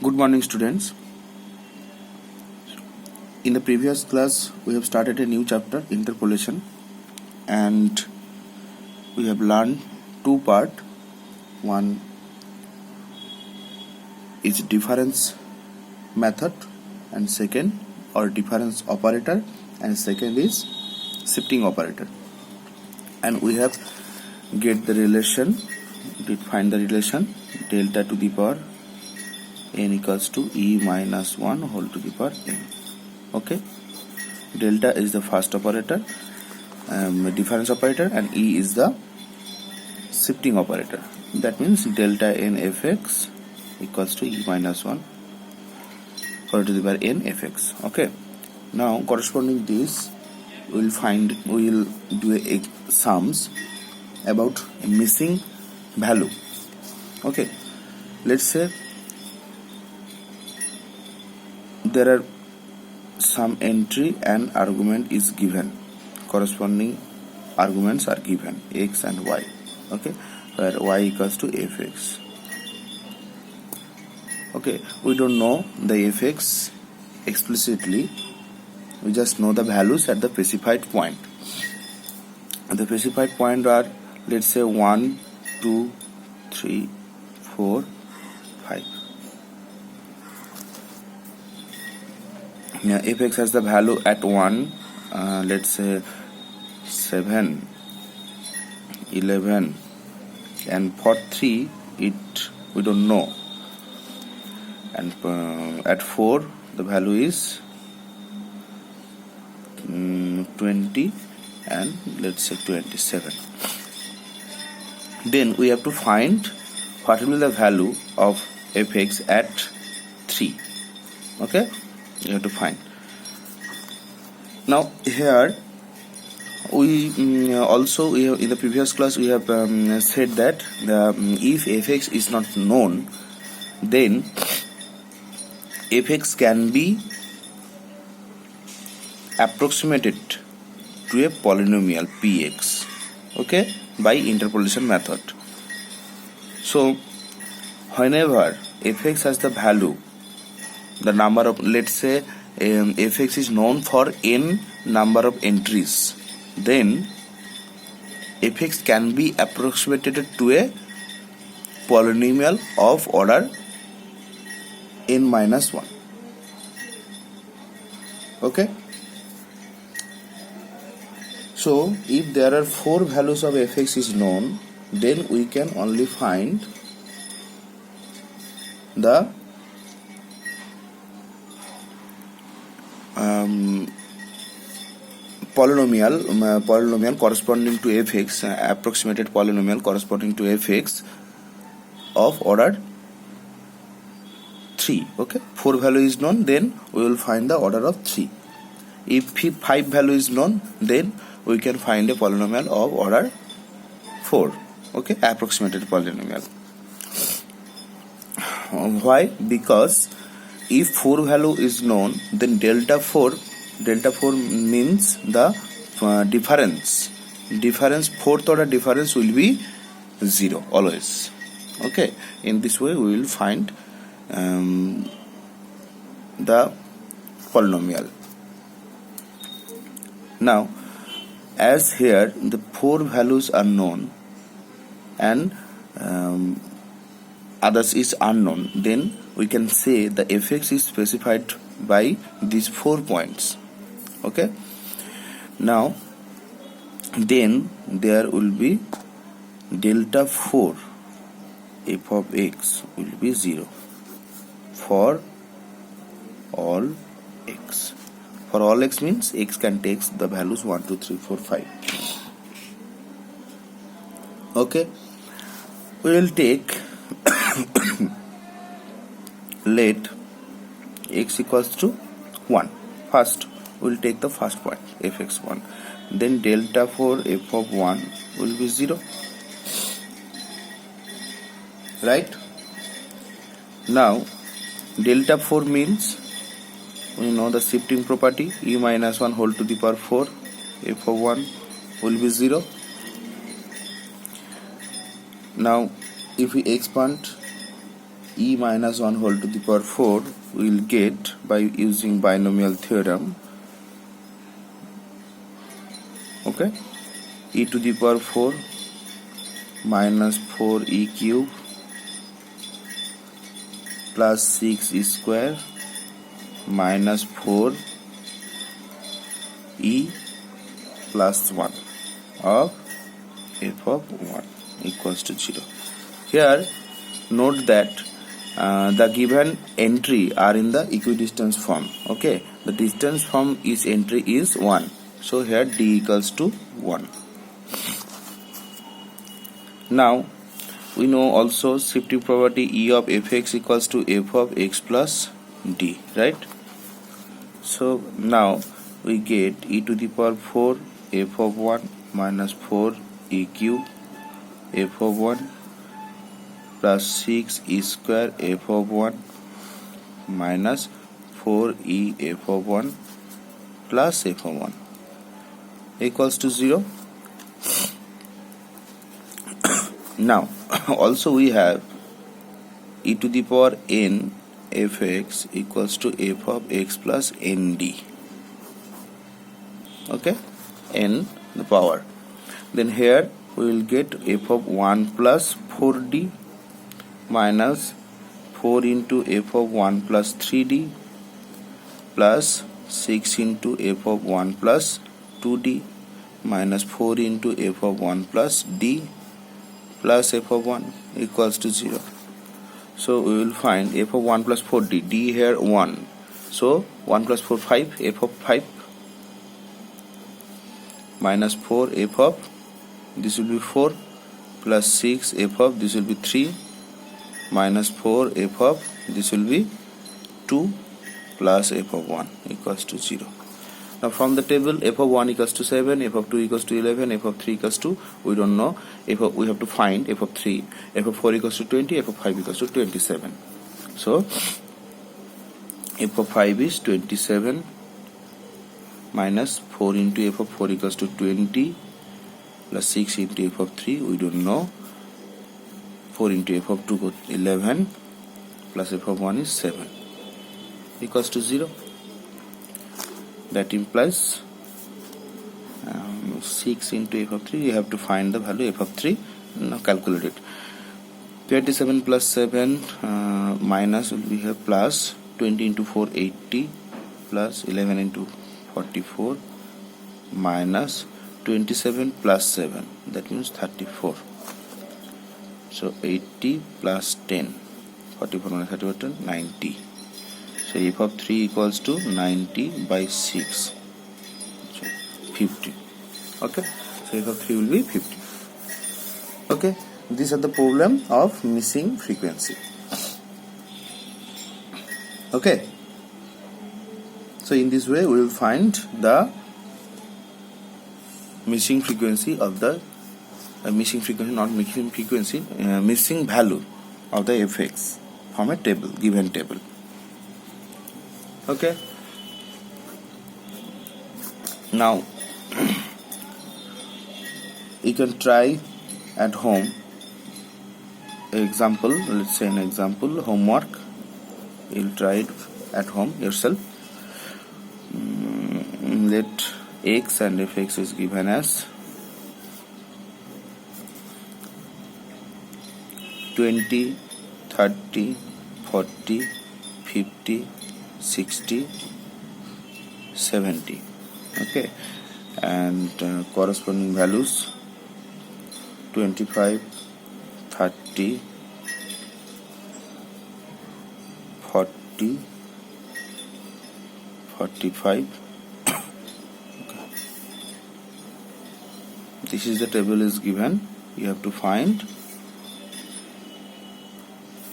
Good morning, students. In the previous class, we have started a new chapter, interpolation, and we have learned two parts. One is difference method, and second, or difference operator, and second is shifting operator. And we have get the relation, find the relation delta to the power n equals to e minus 1 whole to the power n. Okay, delta is the first operator, difference operator, and e is the shifting operator. That means delta n fx equals to e minus 1 whole to the power n fx. Okay, now corresponding this we will do a sums about a missing value. Okay, let's say there are some entry and argument is given. Corresponding arguments are given, x and y. Okay, where y equals to fx. Okay, we don't know the fx explicitly, we just know the values at the specified point. The specified point are, let's say, 1, 2, 3, 4, 5. Now fx has the value at 1, let's say 7, 11, and for 3 we don't know, and at 4 the value is 20 and let's say 27. Then we have to find what will be the value of fx at 3. Okay, you have to find. Now here we also in the previous class we have said that if fx is not known, then fx can be approximated to a polynomial px, okay, by interpolation method. So whenever fx has the value, the number of, let's say fx is known for n number of entries, then fx can be approximated to a polynomial of order n minus 1. Okay, so if there are 4 values of fx is known, then we can only find the polynomial corresponding to fx, approximated polynomial corresponding to fx of order 3. Okay, 4 value is known, then we will find the order of 3. If 5 value is known, then we can find a polynomial of order 4. Okay, approximated polynomial. Why? Because if 4 value is known, then delta 4 means the difference, fourth order difference will be 0 always. Okay, in this way we will find the polynomial. Now as here the 4 values are known and others is unknown, then we can say the fx is specified by these 4 points. Okay, now then there will be delta 4 f of x will be 0 for all x. For all x means x can take the values 1, 2, 3, 4, 5. Okay, we will take let x equals to 1. First we will take the first point fx1, then delta 4 f of 1 will be 0, right? Now delta 4 means we know the shifting property, e minus 1 whole to the power 4 f of 1 will be 0. Now if we expand e minus 1 whole to the power 4 we will get by using binomial theorem. Okay, e to the power 4 minus 4e cube plus 6e square minus 4e plus 1 of f of 1 equals to 0. Here note that the given entry are in the equidistance form. Okay, the distance from each entry is 1, so here d equals to 1. Now we know also shifting property e of fx equals to f of x plus d, right? So now we get e to the power 4 f of 1 minus 4 e cube f of 1 plus 6 e square f of 1 minus 4 e f of 1 plus f of 1 equals to 0. Now also we have e to the power n fx equals to f of x plus nd. Okay, n the power. Then here we will get f of 1 plus 4d minus 4 into f of 1 plus 3d plus 6 into f of 1 plus 2d minus 4 into f of 1 plus d plus f of 1 equals to 0. So we will find f of 1 plus 4d, d here 1, so 1 plus 4 5, f of 5 minus 4 f of this will be 4 plus 6 f of this will be 3 minus 4 f of this will be 2 plus f of 1 equals to 0. Now from the table f of 1 equals to 7, f of 2 equals to 11, f of 3 equals to, we don't know, we have to find f of 3, f of 4 equals to 20, f of 5 equals to 27. So f of 5 is 27 minus 4 into f of 4 equals to 20 plus 6 into f of 3, we don't know, 4 into f of 2 11 plus f of 1 is 7 equals to 0. That implies 6 into f of 3, you have to find the value f of 3. Now calculate it. 27 plus 7 minus will be here plus 20 into 4 80 plus 11 into 44 minus 27 plus 7, that means 34. So 80 plus 10, 44 minus 34, 90. So f of 3 equals to 90 by 6, so 50. Okay, so f of 3 will be 50. Okay, these are the problem of missing frequency. Okay, so in this way we will find the missing frequency of the missing value of the fx from a table, given table. Okay, now you can try at home example. Let's say an example homework, you'll try it at home yourself. Let x and fx is given as 20, 30, 40, 50, 60, 70. Okay, and corresponding values 25, 30, 40, 45. Okay. This is the table is given. You have to find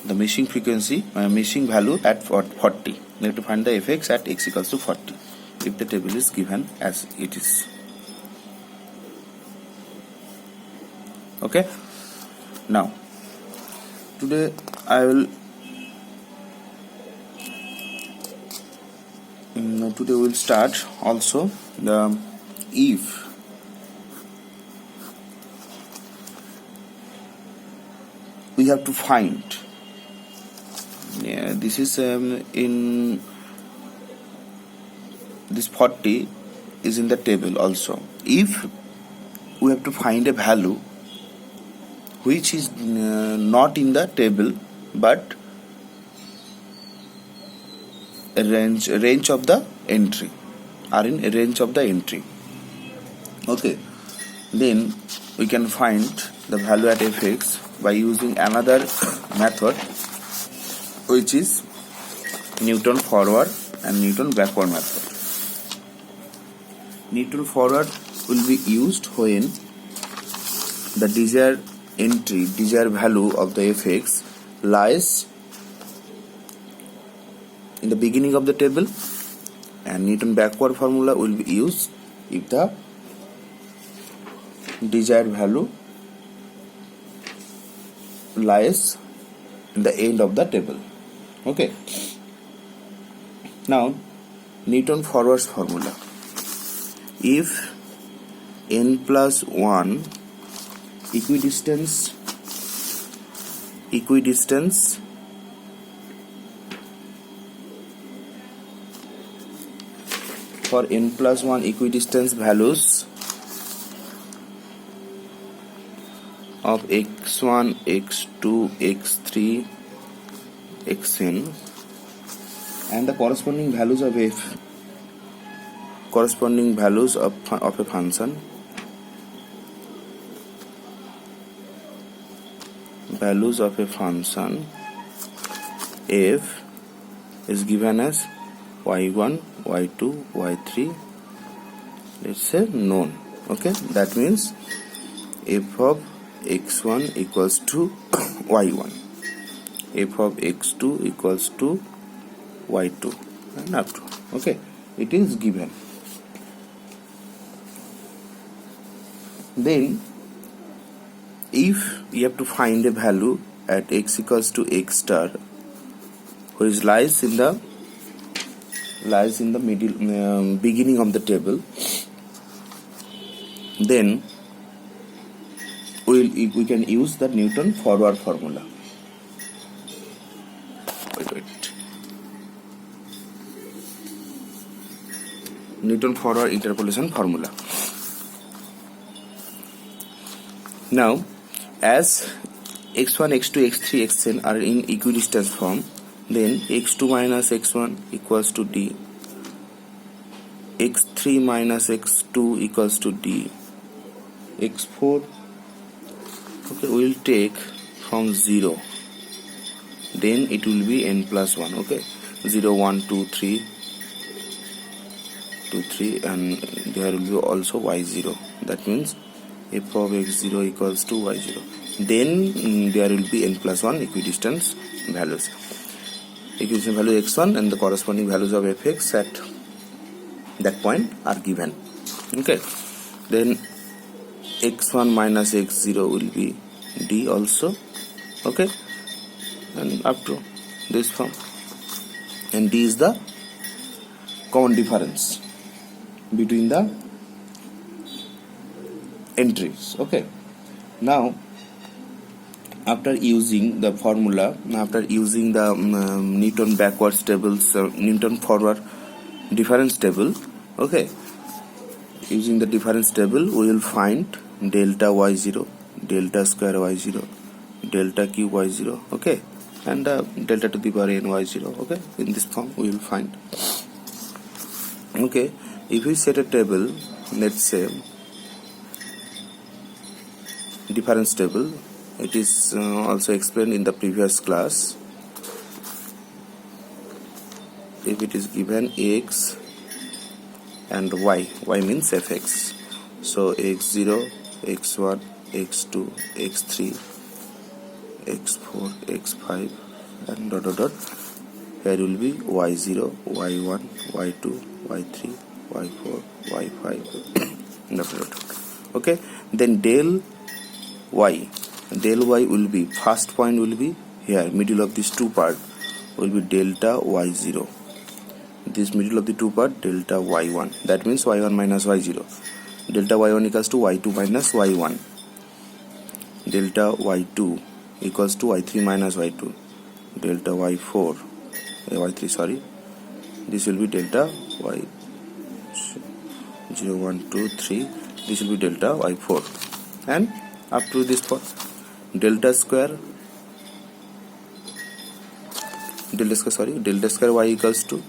the missing frequency, missing value at 40. You have to find the fx at x equals to 40 if the table is given as it is. Okay, now today I will today we'll start also the if we have to find this is in this 40 is in the table also. If we have to find a value which is not in the table but a range of the entry, are in a range of the entry, okay, then we can find the value at fx by using another method, which is Newton forward and Newton backward method. Newton forward will be used when the desired entry, desired value of the fx lies in the beginning of the table, and Newton backward formula will be used if the desired value lies in the end of the table, okay. Now Newton forward's formula: if n plus 1 equidistance for n plus 1 equidistance values of x1, x2, x3, xn, and the corresponding values of a function, f is given as y1, y2, y3, let's say known, okay. That means f of x1 equals to y1, f of x2 equals to y2, and up to, okay, it is given. Then if you have to find a value at x equals to x star which lies in the middle, beginning of the table, then we can use the Newton forward formula. Newton forward interpolation formula. Now, as x1, x2, x3, xn are in equidistance form, then x2 minus x1 equals to d, x3 minus x2 equals to d, x4, okay, we will take from 0, then it will be n plus 1, okay, 0, 1, 2, 3, 2, 3, and there will be also y0. That means f of x0 equals to y0. Then there will be n plus 1 equidistance values. Equidistance value x1 and the corresponding values of fx at that point are given. Okay. Then x1 minus x0 will be d also. Okay. And up to this form. And d is the common difference between the entries. Okay. Now, after using the formula, after using the Newton backwards tables, Newton forward difference table, okay, using the difference table, we will find delta y0, delta square y0, delta cube y0, okay, and delta to the power n y0, okay. In this form, we will find. Okay, if we set a table, let's say difference table. It is also explained in the previous class. If it is given x and y means fx. So x0, x1, x2, x3, x4, x5, and dot dot dot. Here will be y0, y1, y2, y3, y4, y5, dot dot dot. Okay. Then del y will be, first point will be here, middle of these two part will be delta y0, this middle of the two part delta y1, that means y1 minus y0, delta y1 equals to y2 minus y1, delta y2 equals to y3 minus y2, delta y4 y3, sorry, this will be delta y 0 1 2 3, this will be delta y4, and up to this point delta square y equals to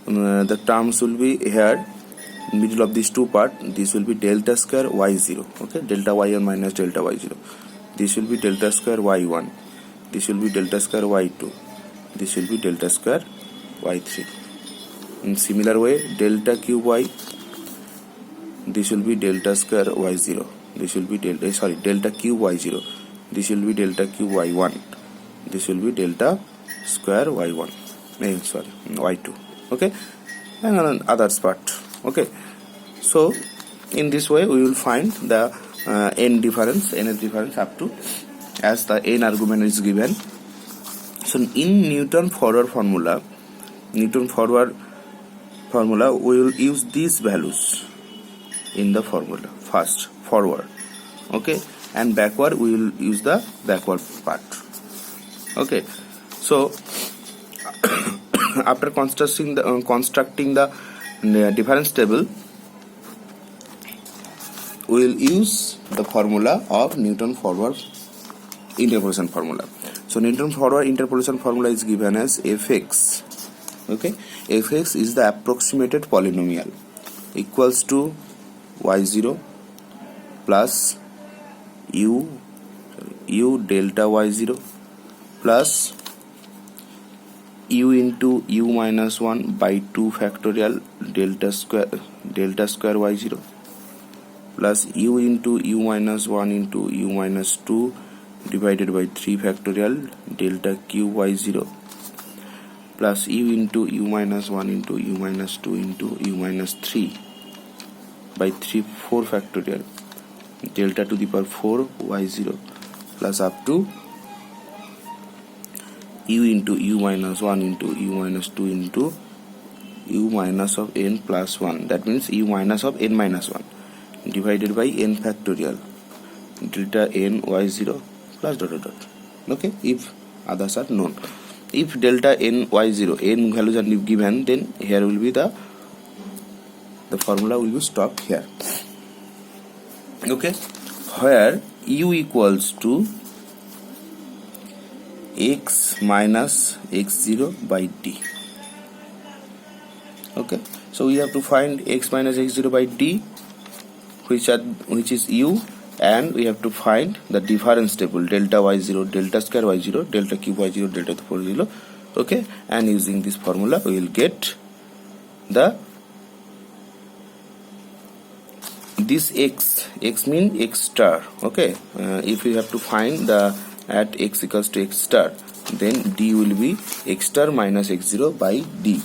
the terms will be here middle of these two part. This will be delta square y0, okay, delta y1 minus delta y0. This will be delta square y1, this will be delta square y2, this will be delta square y3. In similar way, delta cube y, this will be delta square y0, this will be delta cube y0, this will be delta cube y1, this will be delta square y1, y2, okay, and others part, okay. So in this way we will find the nth difference up to as the n argument is given. So in Newton forward formula we will use these values in the formula. First forward, okay, and backward we will use the backward part, okay. So after constructing the difference table, we will use the formula of Newton forward interpolation formula. So Newton forward interpolation formula is given as fx, okay. Fx is the approximated polynomial equals to y0 plus u delta y0 plus u into u minus 1 by 2 factorial delta square y0 plus u into u minus 1 into u minus 2 divided by 3 factorial delta cube y0 plus u into u minus 1 into u minus 2 into u minus 3 by 4 factorial delta to the power 4 y0 plus up to u into u minus 1 into u minus 2 into u minus of n plus 1, that means u minus of n minus 1 divided by n factorial delta n y0 plus dot dot dot, okay, if others are known. If delta n y0 n values are given, then here will be the formula will be stopped here, okay, where u equals to x minus x0 by d, okay. So we have to find x minus x0 by d, which is u, and we have to find the difference table delta y0, delta square y0, delta cube y0, delta to the power 0, okay, and using this formula we will get the this x mean x star, okay. If we have to find the at x equals to x star, then d will be x star minus x0 by d,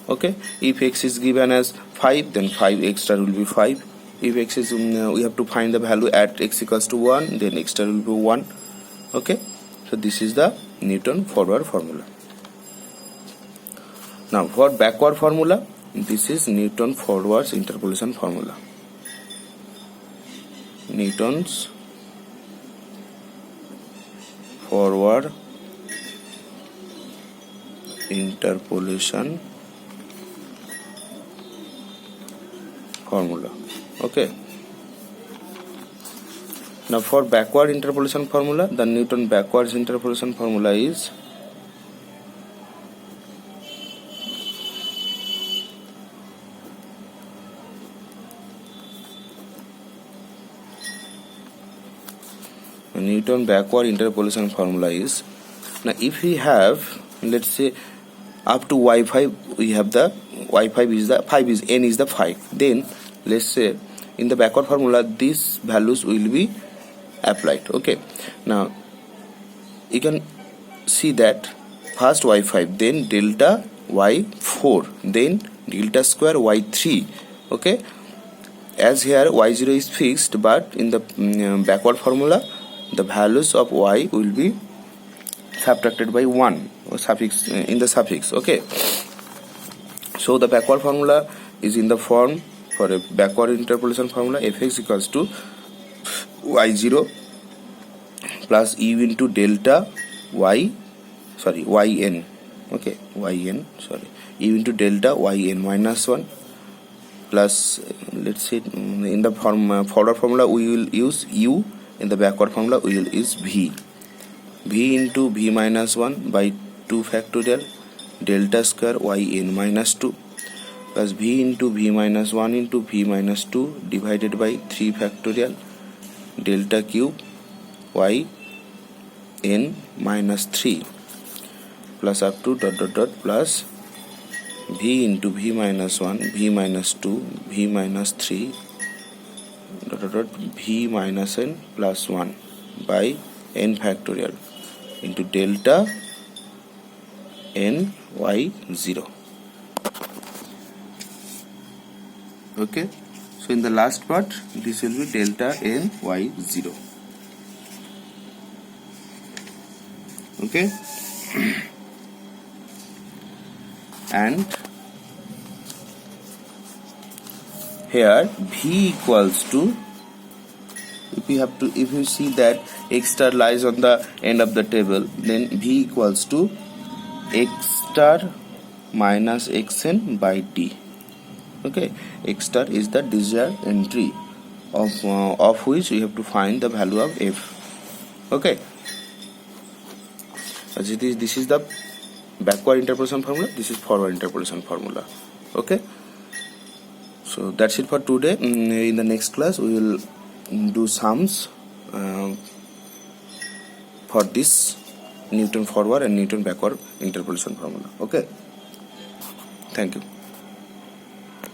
okay. If x is given as 5, then 5 x star will be 5. If x is we have to find the value at x equals to 1, then x star will be 1, okay. So this is the Newton forward formula. Now for backward formula, this is Newton forward interpolation formula. Newton's forward interpolation formula, okay. Now for backward interpolation formula, the Newton backwards interpolation formula is Newton backward interpolation formula is, now if we have, let's say up to y5, we have the y5 is the 5 is n is the 5, then let's say in the backward formula these values will be applied, okay. Now you can see that first y5, then delta y4, then delta square y3, okay. As here y0 is fixed, but in the backward formula the values of y will be subtracted by 1 or suffix in the suffix, okay. So the backward formula is in the form, for a backward interpolation formula, fx equals to y0 plus u into delta yn, Okay, yn, sorry, u into delta yn minus 1 plus, let's say in the forward formula we will use u, in the backward formula we will use v into v minus 1 by 2 factorial delta square yn minus 2 plus v into v minus 1 into v minus 2 divided by 3 factorial delta cube yn minus 3 plus up to plus v into v minus 1 v minus 2 v minus 3 v minus n plus 1 by n factorial into delta n y 0. Okay, so in the last part this will be delta n y 0. Okay. And here v equals to, if you see that x star lies on the end of the table, then v equals to x star minus xn by d. Okay, x star is the desired entry of which we have to find the value of f. Okay, as it is, this is the backward interpolation formula, this is forward interpolation formula. Okay, so that's it for today. In the next class we will do sums for this Newton forward and Newton backward interpolation formula. Okay, thank you.